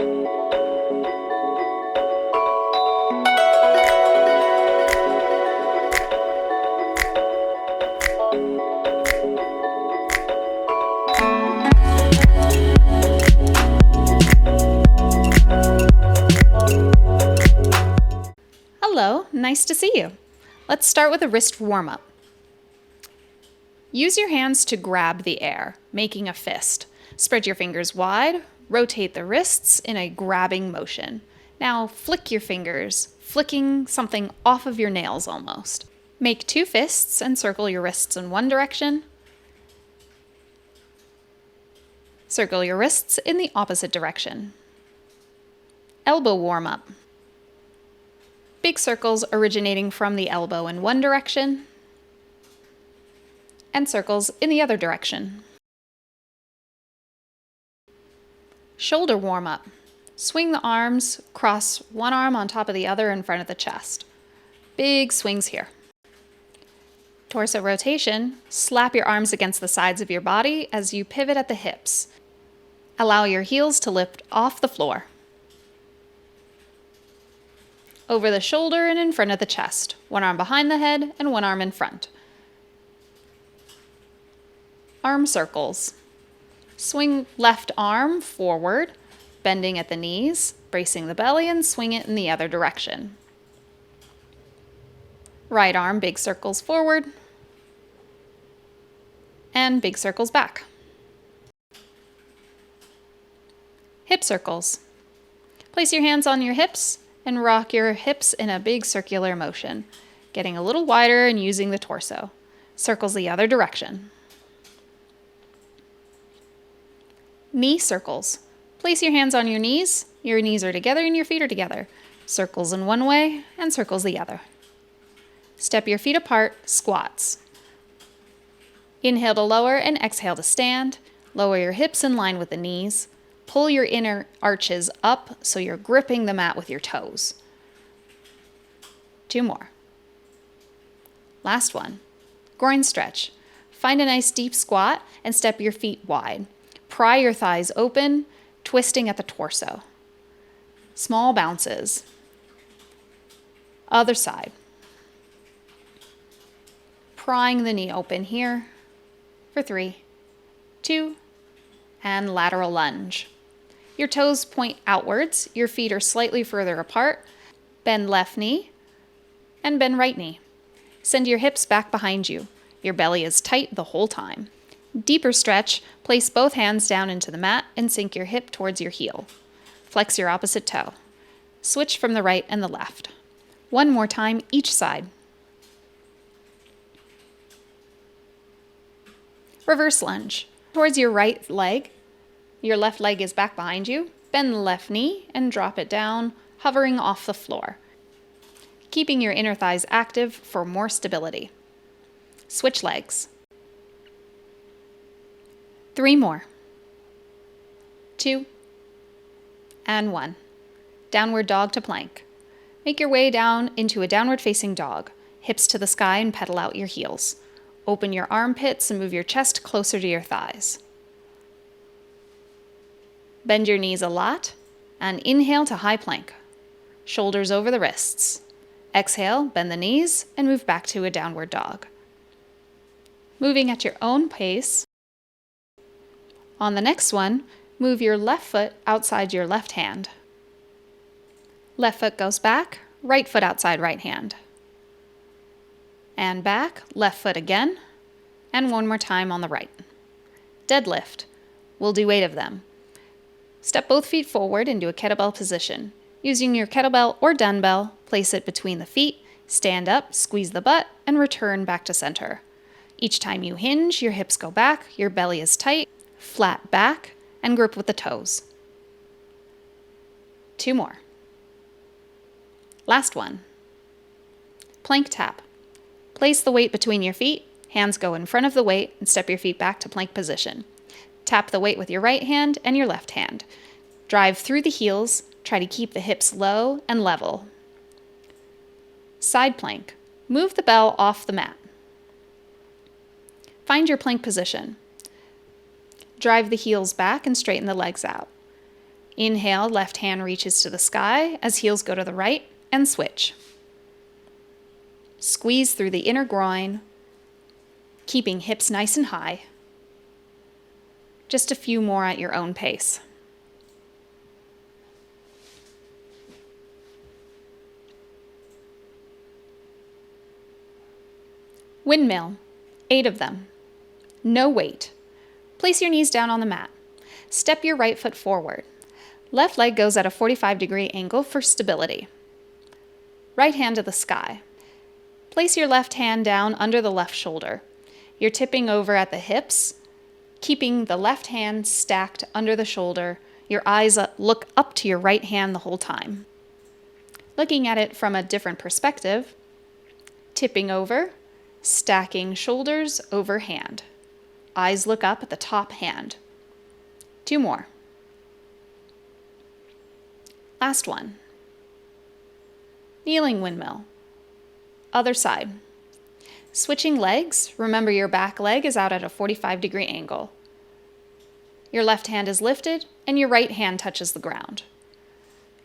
Hello, nice to see you. Let's start with a wrist warm-up. Use your hands to grab the air, making a fist. Spread your fingers wide, rotate the wrists in a grabbing motion. Now flick your fingers, flicking something off of your nails almost. Make 2 fists and circle your wrists in one direction. Circle your wrists in the opposite direction. Elbow warm-up. Big circles originating from the elbow in one direction, and circles in the other direction. Shoulder warm-up. Swing the arms, cross one arm on top of the other in front of the chest. Big swings here. Torso rotation. Slap your arms against the sides of your body as you pivot at the hips. Allow your heels to lift off the floor. Over the shoulder and in front of the chest. One arm behind the head and one arm in front. Arm circles. Swing left arm forward, bending at the knees, bracing the belly, and swing it in the other direction. Right arm, big circles forward, and big circles back. Hip circles. Place your hands on your hips and rock your hips in a big circular motion, getting a little wider and using the torso. Circles the other direction. Knee circles. Place your hands on your knees are together and your feet are together. Circles in one way and circles the other. Step your feet apart, squats. Inhale to lower and exhale to stand. Lower your hips in line with the knees. Pull your inner arches up so you're gripping the mat with your toes. 2 more. Last one. Groin stretch. Find a nice deep squat and step your feet wide. Pry your thighs open, twisting at the torso. Small bounces. Other side. Prying the knee open here for 3, 2, and lateral lunge. Your toes point outwards, your feet are slightly further apart. Bend left knee and bend right knee. Send your hips back behind you. Your belly is tight the whole time. Deeper stretch, place both hands down into the mat and sink your hip towards your heel. Flex your opposite toe. Switch from the right and the left. One more time each side. Reverse lunge. Towards your right leg. Your left leg is back behind you. Bend the left knee and drop it down, hovering off the floor. Keeping your inner thighs active for more stability. Switch legs. 3 more. 2, and 1. Downward dog to plank. Make your way down into a downward facing dog. Hips to the sky and pedal out your heels. Open your armpits and move your chest closer to your thighs. Bend your knees a lot and inhale to high plank. Shoulders over the wrists. Exhale, bend the knees and move back to a downward dog. Moving at your own pace. On the next one, move your left foot outside your left hand. Left foot goes back, right foot outside right hand. And back, left foot again, and one more time on the right. Deadlift. We'll do 8 of them. Step both feet forward into a kettlebell position. Using your kettlebell or dumbbell, place it between the feet, stand up, squeeze the butt, and return back to center. Each time you hinge, your hips go back, your belly is tight, flat back, and grip with the toes. 2 more. Last one. Plank tap. Place the weight between your feet, hands go in front of the weight, and step your feet back to plank position. Tap the weight with your right hand and your left hand. Drive through the heels, try to keep the hips low and level. Side plank. Move the bell off the mat. Find your plank position. Drive the heels back and straighten the legs out. Inhale, left hand reaches to the sky as heels go to the right, and switch. Squeeze through the inner groin, keeping hips nice and high. Just a few more at your own pace. Windmill, 8 of them. No weight. Place your knees down on the mat. Step your right foot forward. Left leg goes at a 45-degree angle for stability. Right hand to the sky. Place your left hand down under the left shoulder. You're tipping over at the hips, keeping the left hand stacked under the shoulder. Your eyes look up to your right hand the whole time. Looking at it from a different perspective, tipping over, stacking shoulders over hand. Eyes look up at the top hand. 2 more. Last one. Kneeling windmill. Other side. Switching legs, remember your back leg is out at a 45-degree angle. Your left hand is lifted and your right hand touches the ground.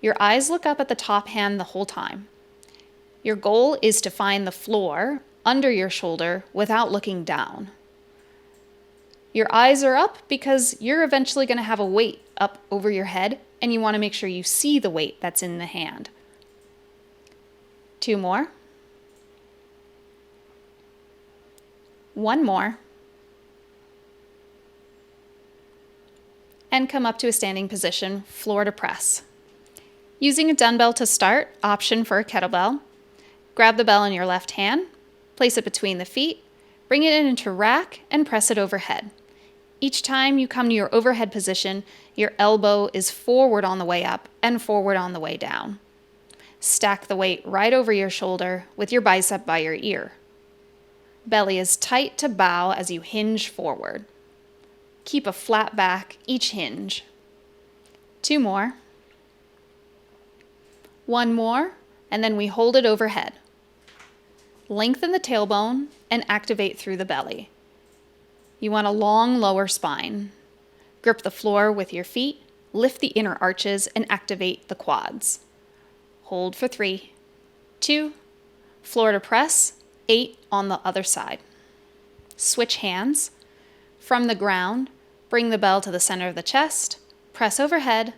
Your eyes look up at the top hand the whole time. Your goal is to find the floor under your shoulder without looking down. Your eyes are up because you're eventually going to have a weight up over your head and you want to make sure you see the weight that's in the hand. 2 more. 1 more. And come up to a standing position, floor to press. Using a dumbbell to start, option for a kettlebell. Grab the bell in your left hand, place it between the feet, bring it into rack, and press it overhead. Each time you come to your overhead position, your elbow is forward on the way up and forward on the way down. Stack the weight right over your shoulder with your bicep by your ear. Belly is tight to bow as you hinge forward. Keep a flat back each hinge. 2 more. 1 more, and then we hold it overhead. Lengthen the tailbone and activate through the belly. You want a long lower spine. Grip the floor with your feet, lift the inner arches, and activate the quads. Hold for 3, 2, floor to press, 8 on the other side. Switch hands. From the ground, bring the bell to the center of the chest, press overhead,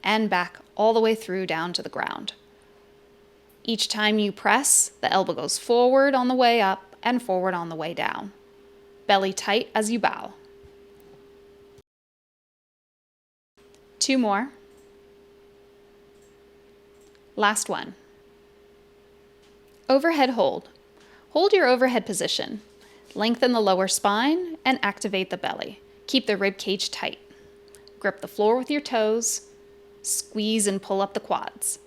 and back all the way through down to the ground. Each time you press, the elbow goes forward on the way up and forward on the way down. Belly tight as you bow. 2 more. Last one. Overhead hold. Hold your overhead position. Lengthen the lower spine and activate the belly. Keep the rib cage tight. Grip the floor with your toes. Squeeze and pull up the quads.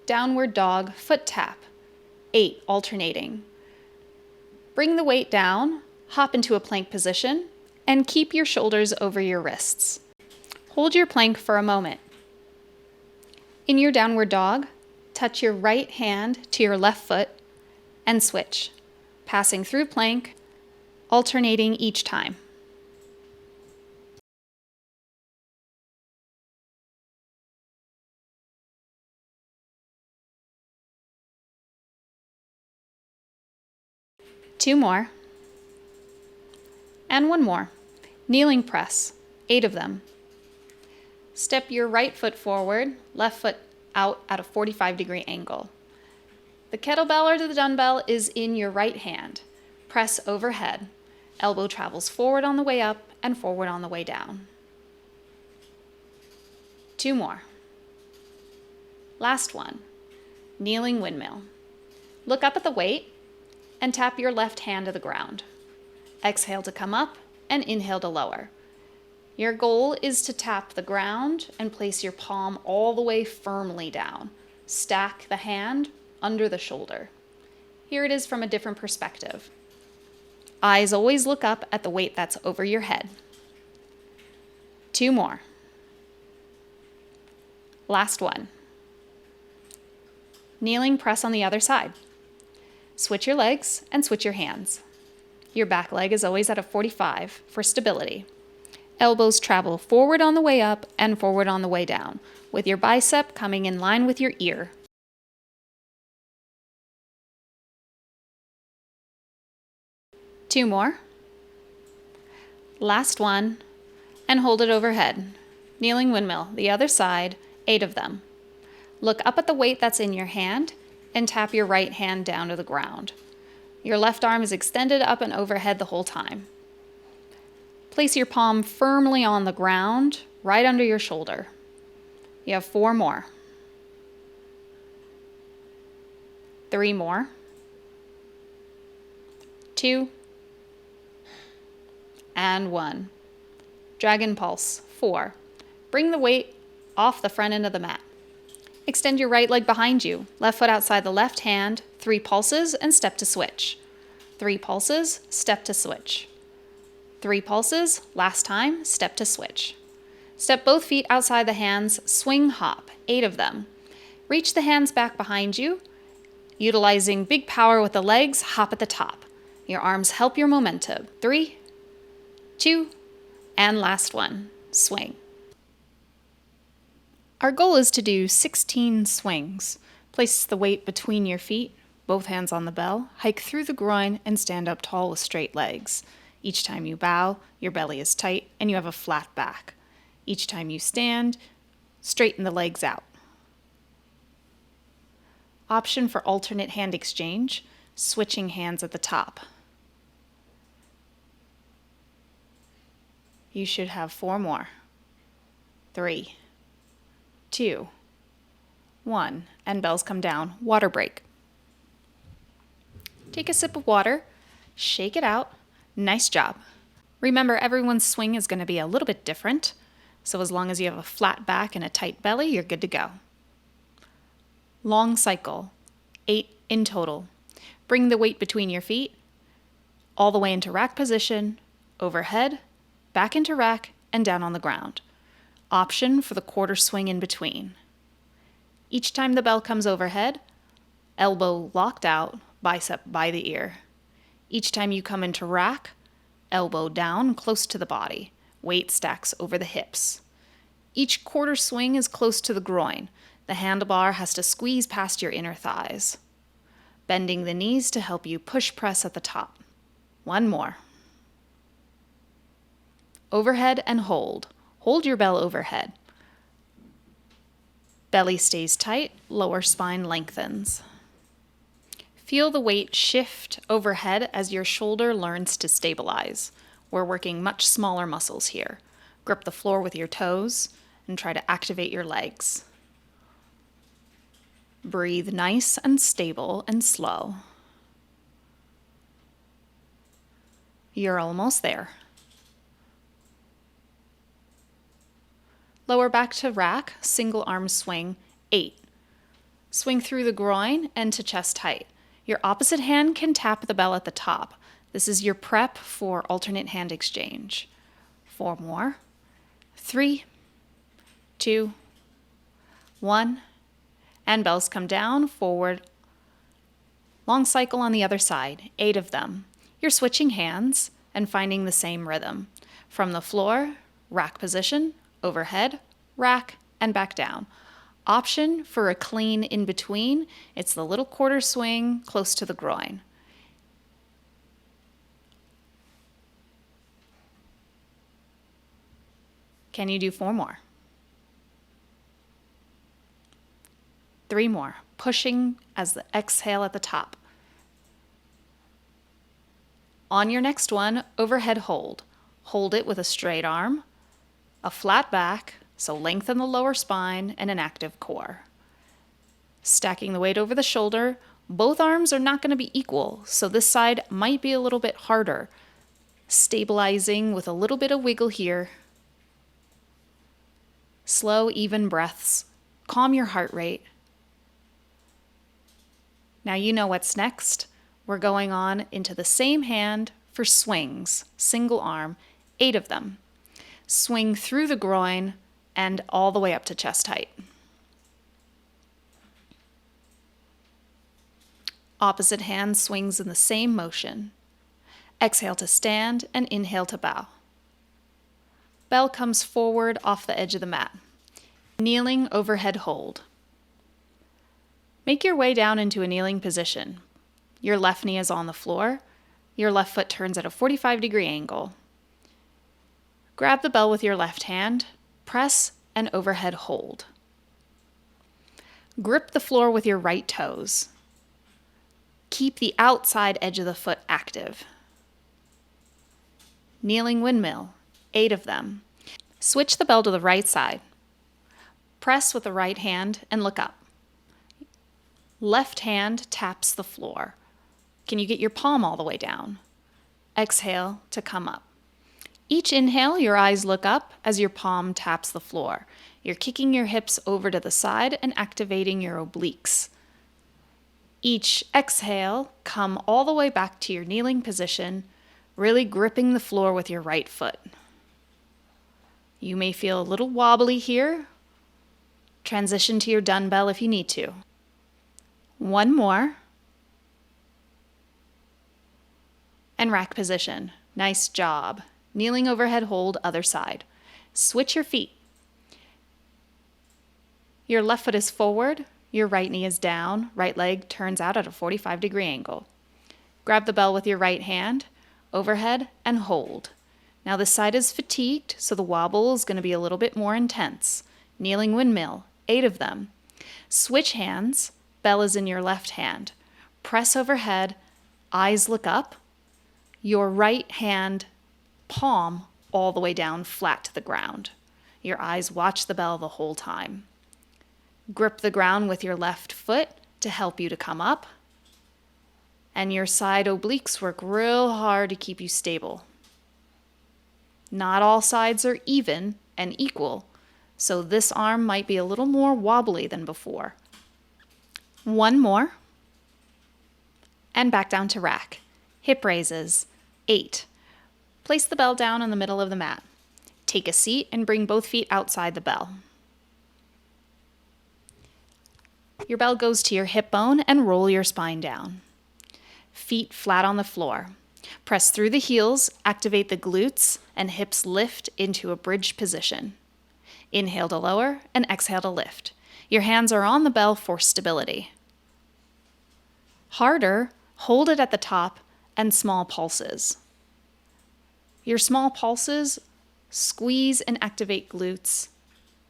Downward dog, foot tap. 8 alternating. Bring the weight down, hop into a plank position, and keep your shoulders over your wrists. Hold your plank for a moment. In your downward dog, touch your right hand to your left foot and switch, passing through plank, alternating each time. Two more. And 1 more. Kneeling press, 8 of them. Step your right foot forward, left foot out at a 45-degree angle. The kettlebell or the dumbbell is in your right hand. Press overhead. Elbow travels forward on the way up and forward on the way down. 2 more. Last one. Kneeling windmill. Look up at the weight and tap your left hand to the ground. Exhale to come up and inhale to lower. Your goal is to tap the ground and place your palm all the way firmly down. Stack the hand under the shoulder. Here it is from a different perspective. Eyes always look up at the weight that's over your head. 2 more. Last one. Kneeling press on the other side. Switch your legs and switch your hands. Your back leg is always at a 45 for stability. Elbows travel forward on the way up and forward on the way down, with your bicep coming in line with your ear. Two more. Last one, and hold it overhead. Kneeling windmill, the other side, 8 of them. Look up at the weight that's in your hand and tap your right hand down to the ground. Your left arm is extended up and overhead the whole time. Place your palm firmly on the ground, right under your shoulder. You have 4 more. 3 more. 2. And 1. Dragon pulse, 4. Bring the weight off the front end of the mat. Extend your right leg behind you, left foot outside the left hand, 3 pulses and step to switch. 3 pulses, step to switch. 3 pulses, last time, step to switch. Step both feet outside the hands, swing hop, 8 of them. Reach the hands back behind you. Utilizing big power with the legs, hop at the top. Your arms help your momentum. 3, 2, and last one, swing. Our goal is to do 16 swings. Place the weight between your feet, both hands on the bell, hike through the groin, and stand up tall with straight legs. Each time you bow, your belly is tight and you have a flat back. Each time you stand, straighten the legs out. Option for alternate hand exchange, switching hands at the top. You should have 4 more. 3, 2, 1, and bells come down. Water break. Take a sip of water, shake it out. Nice job. Remember, everyone's swing is going to be a little bit different, so as long as you have a flat back and a tight belly, you're good to go. Long cycle, 8 in total. Bring the weight between your feet, all the way into rack position, overhead, back into rack, and down on the ground. Option for the quarter swing in between. Each time the bell comes overhead, elbow locked out, bicep by the ear. Each time you come into rack, elbow down close to the body. Weight stacks over the hips. Each quarter swing is close to the groin. The handlebar has to squeeze past your inner thighs. Bending the knees to help you push press at the top. 1 more. Overhead and hold. Hold your bell overhead. Belly stays tight, lower spine lengthens. Feel the weight shift overhead as your shoulder learns to stabilize. We're working much smaller muscles here. Grip the floor with your toes and try to activate your legs. Breathe nice and stable and slow. You're almost there. Lower back to rack, single arm swing, 8. Swing through the groin and to chest height. Your opposite hand can tap the bell at the top. This is your prep for alternate hand exchange. 4 more. 3, 2, 1, and bells come down, forward. Long cycle on the other side, 8 of them. You're switching hands and finding the same rhythm. From the floor, rack position, overhead, rack, and back down. Option for a clean in between, it's the little quarter swing close to the groin. Can you do 4 more? 3 more, pushing as the exhale at the top. On your next one, overhead hold. Hold it with a straight arm, a flat back, so lengthen the lower spine and an active core. Stacking the weight over the shoulder, both arms are not going to be equal, so this side might be a little bit harder. Stabilizing with a little bit of wiggle here. Slow, even breaths. Calm your heart rate. Now you know what's next. We're going on into the same hand for swings, single arm, 8 of them. Swing through the groin and all the way up to chest height. Opposite hand swings in the same motion. Exhale to stand and inhale to bow. Bell comes forward off the edge of the mat. Kneeling overhead hold. Make your way down into a kneeling position. Your left knee is on the floor. Your left foot turns at a 45-degree angle. Grab the bell with your left hand, press, and overhead hold. Grip the floor with your right toes. Keep the outside edge of the foot active. Kneeling windmill, 8 of them. Switch the bell to the right side. Press with the right hand and look up. Left hand taps the floor. Can you get your palm all the way down? Exhale to come up. Each inhale, your eyes look up as your palm taps the floor. You're kicking your hips over to the side and activating your obliques. Each exhale, come all the way back to your kneeling position, really gripping the floor with your right foot. You may feel a little wobbly here. Transition to your dumbbell if you need to. One more. And rack position. Nice job. Kneeling overhead hold, other side. Switch your feet. Your left foot is forward, your right knee is down, right leg turns out at a 45-degree angle. Grab the bell with your right hand, overhead, and hold. Now this side is fatigued, so the wobble is going to be a little bit more intense. Kneeling windmill, 8 of them. Switch hands, bell is in your left hand. Press overhead, eyes look up. Your right hand palm all the way down flat to the ground. Your eyes watch the bell the whole time. Grip the ground with your left foot to help you to come up. And your side obliques work real hard to keep you stable. Not all sides are even and equal, so this arm might be a little more wobbly than before. One more. And back down to rack. Hip raises, 8. Place the bell down in the middle of the mat. Take a seat and bring both feet outside the bell. Your bell goes to your hip bone and roll your spine down. Feet flat on the floor. Press through the heels, activate the glutes, and hips lift into a bridge position. Inhale to lower and exhale to lift. Your hands are on the bell for stability. Harder, hold it at the top and small pulses. Your small pulses squeeze and activate glutes,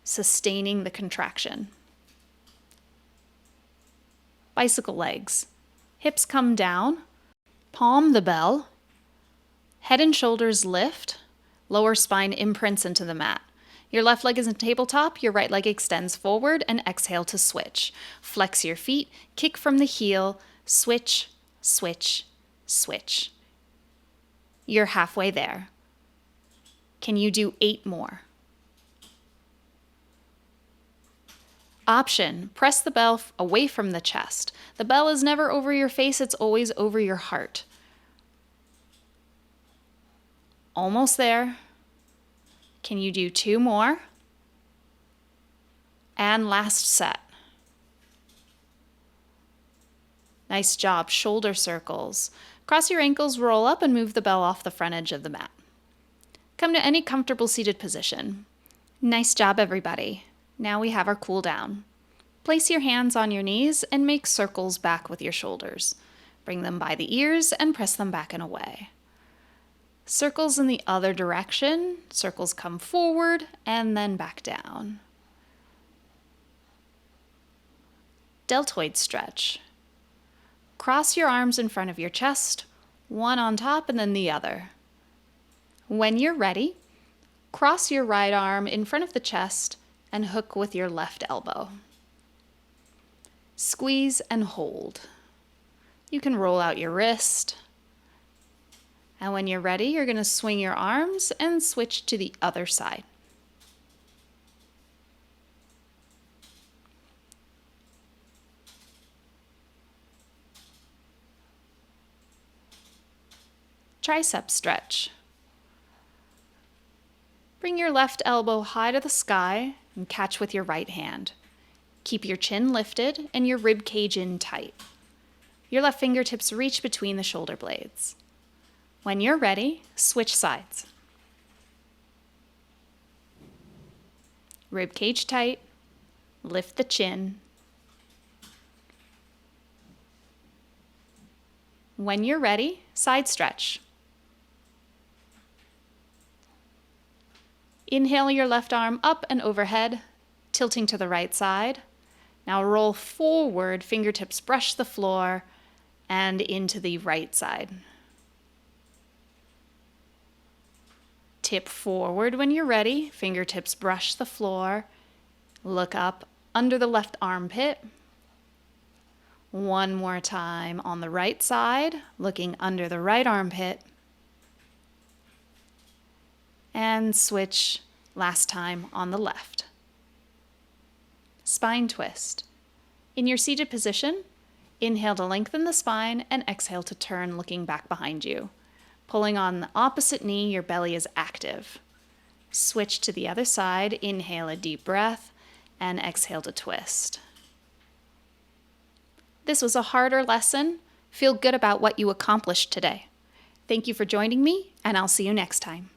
sustaining the contraction. Bicycle legs. Hips come down, palm the bell, head and shoulders lift, lower spine imprints into the mat. Your left leg is in tabletop, your right leg extends forward, and exhale to switch. Flex your feet, kick from the heel, switch, switch, switch. You're halfway there. Can you do 8 more? Option, press the bell away from the chest. The bell is never over your face, it's always over your heart. Almost there. Can you do 2 more? And last set. Nice job, shoulder circles. Cross your ankles, roll up, and move the bell off the front edge of the mat. Come to any comfortable seated position. Nice job, everybody. Now we have our cool down. Place your hands on your knees and make circles back with your shoulders. Bring them by the ears and press them back and away. Circles in the other direction. Circles come forward and then back down. Deltoid stretch. Cross your arms in front of your chest, one on top and then the other. When you're ready, cross your right arm in front of the chest and hook with your left elbow. Squeeze and hold. You can roll out your wrist. And when you're ready, you're going to swing your arms and switch to the other side. Tricep stretch. Bring your left elbow high to the sky and catch with your right hand. Keep your chin lifted and your rib cage in tight. Your left fingertips reach between the shoulder blades. When you're ready, switch sides. Rib cage tight. Lift the chin. When you're ready, side stretch. Inhale your left arm up and overhead, tilting to the right side. Now roll forward, fingertips brush the floor, and into the right side. Tip forward when you're ready, fingertips brush the floor. Look up under the left armpit. One more time on the right side, looking under the right armpit. And switch last time on the left. Spine twist. In your seated position, inhale to lengthen the spine and exhale to turn looking back behind you. Pulling on the opposite knee, your belly is active. Switch to the other side, inhale a deep breath and exhale to twist. This was a harder lesson. Feel good about what you accomplished today. Thank you for joining me, and I'll see you next time.